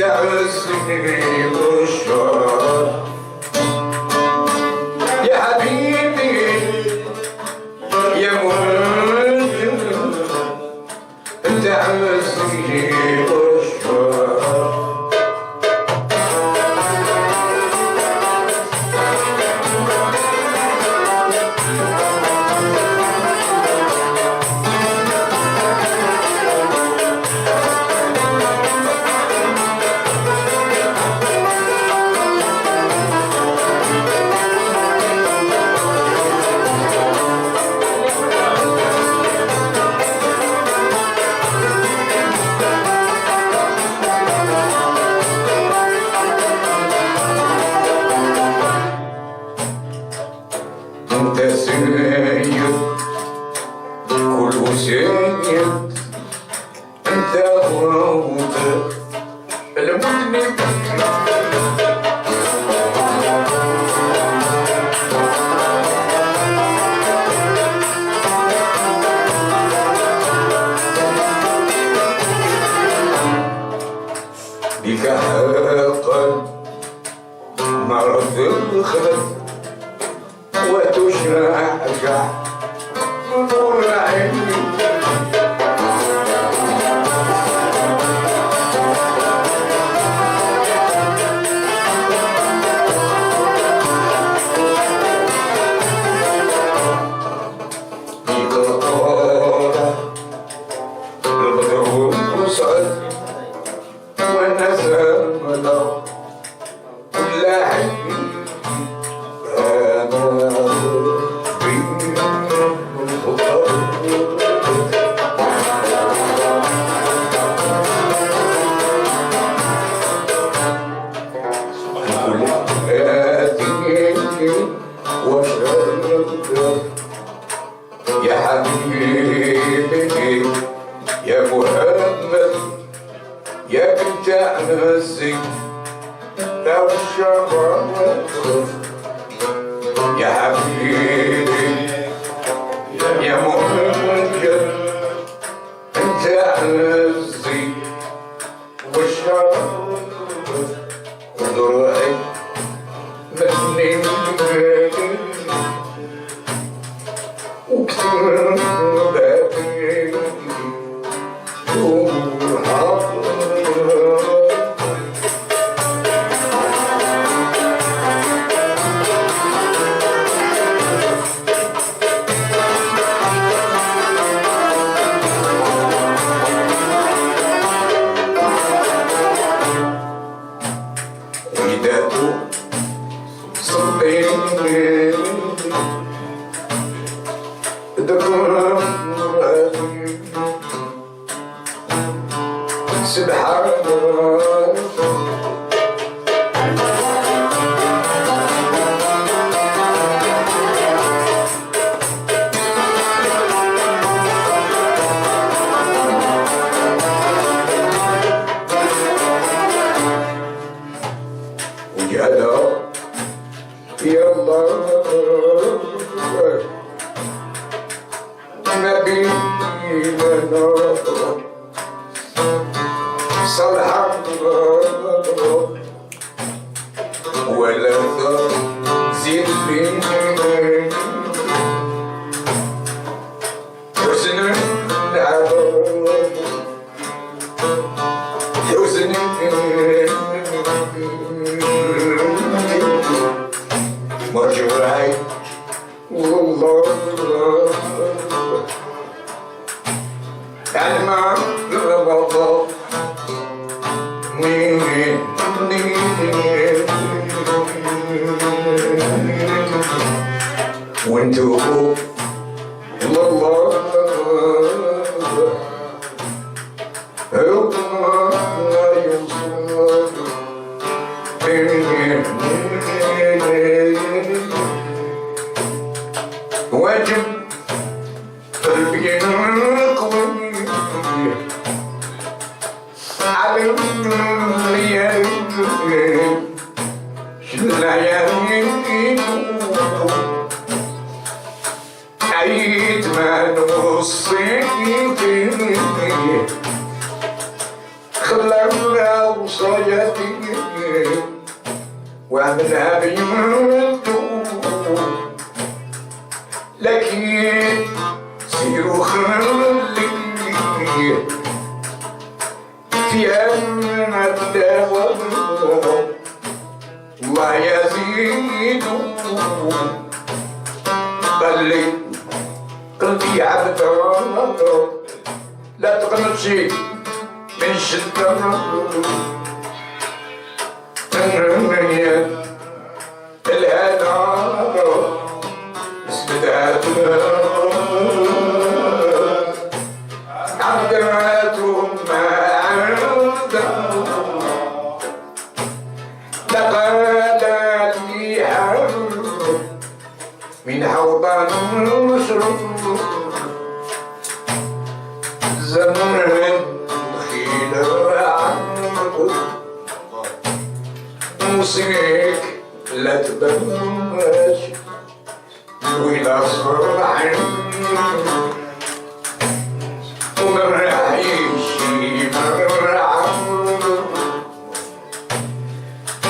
تعزني بالشرف يا حبيبي يا مهندم تعزني بالشرف انت سيد كل سيد انت غوث المذنب بك حقا مرض الخلف وتشرع نور عيني بك طار البدر وصعد ونزل كل عين يا حبيبي يا محمد يا بنت عزي لو الشرف يا حبيبي يا محمد انت عزي والشرف وضرعي مني وكثير بابي وداته صبيني سبحان الله وجعل يا الله نبينا صلح ولا زيد فيه حسن العظم حسن مرجوعي والله الماء ربط وانتو الله واجب قلبي القوي على الليالي عيد ما نوصيك خلى وصايتي وعملها بيمدو، لكن سيروا خلي فيها الدواء الله يزيد. بلي قلبي عبد لا تقنطشي من شدة الهنا اسمدات عبداتهم ما عندهم لقد لي من حوضان مشروب زمن خيل عنك موسيقى لا تبرمج وإلى صرح ومرعيشي مرعى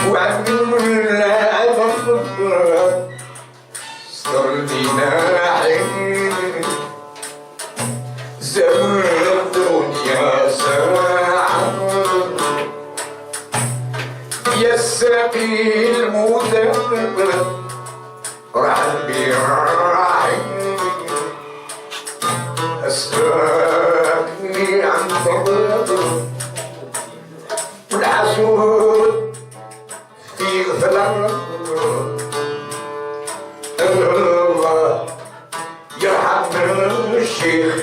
وعمنا أفضل صرتنا حين زمن الدنيا ساعة يسقي المدبر رحبي راعي أسرقني عن فضل والحسود في غفلة الله يرحم الشيخ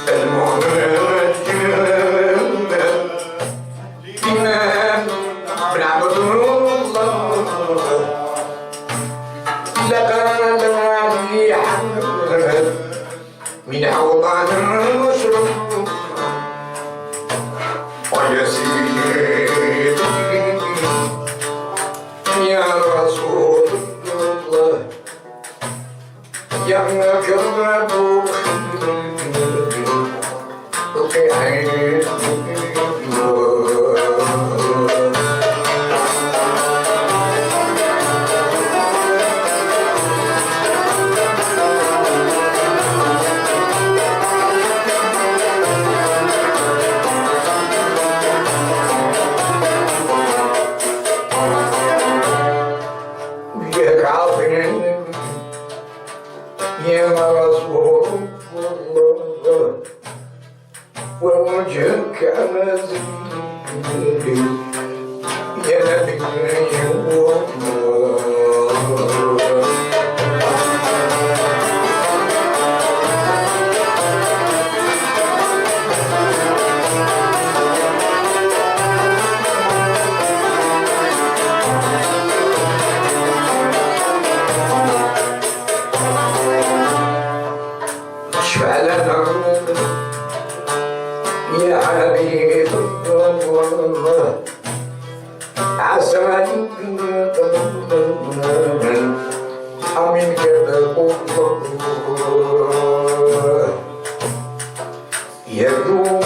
المهجر إمام بنعبد الله لقد لي حمد من حوضان المشرب ويسير يا رسول الله يا مكرم القيعين يا رسول الله ووجهك مزيد يا نبي الله يا حبيب الله عسى أمين كذب الله يدوم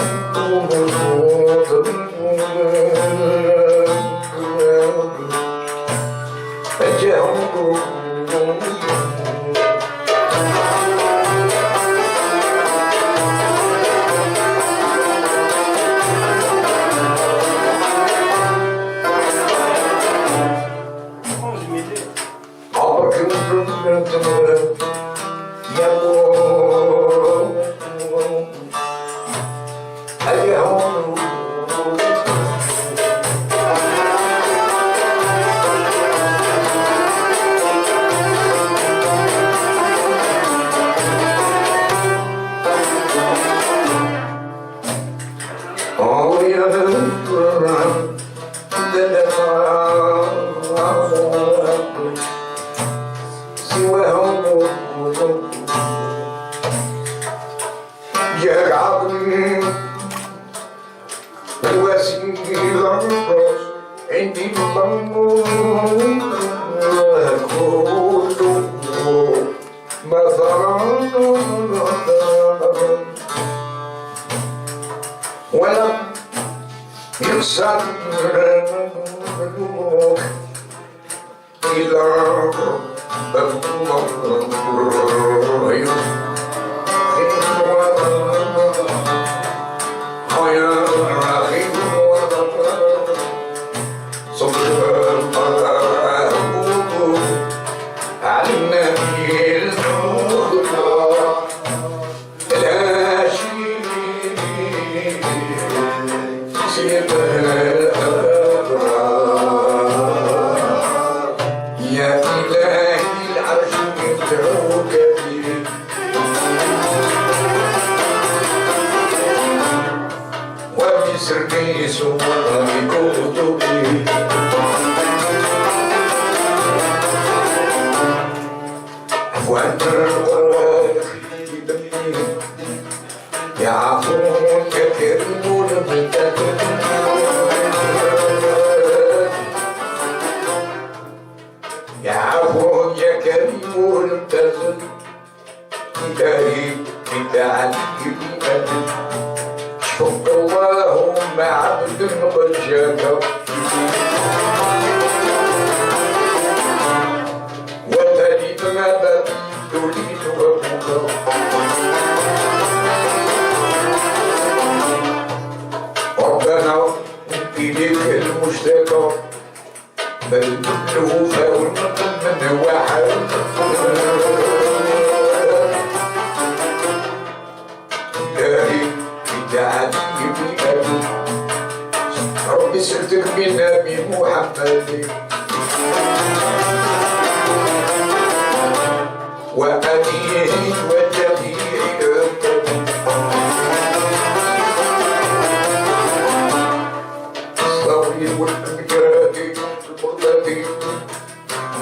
فجاءوا عندي مثلا ولم يصدرك إلى اللهم عبد قد شكر وتجد ما تريد وفكر ربنا إليك المشتكى بل كله فول من واحد ربي سلتك بنبي محمد وأبيه وجميع أمتي الصبر والأمجاد والمرضى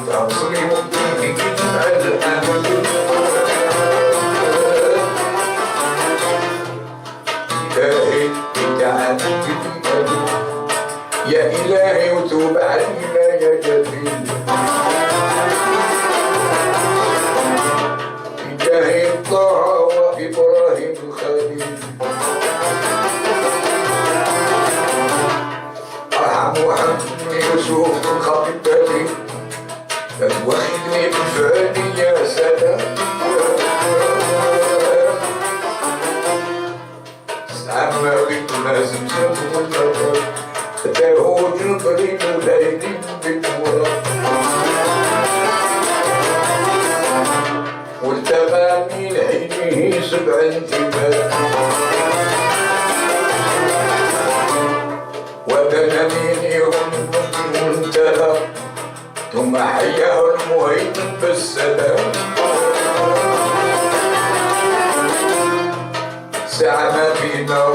تنصري مبتدئ الأمل يا إلهي وتوب علينا يا جليل بجاه الله وإبراهيم الخليل أرحم وحمني يوسف خطيبتي لا توخذني بفعلي يا سلام سامع بك لازم تكون تهوج قريب ليل بالورى والتبى من عينه سبع انتباه وبنى من يوم منتهى ثم حياه المهيمن بالسلام زعم فينا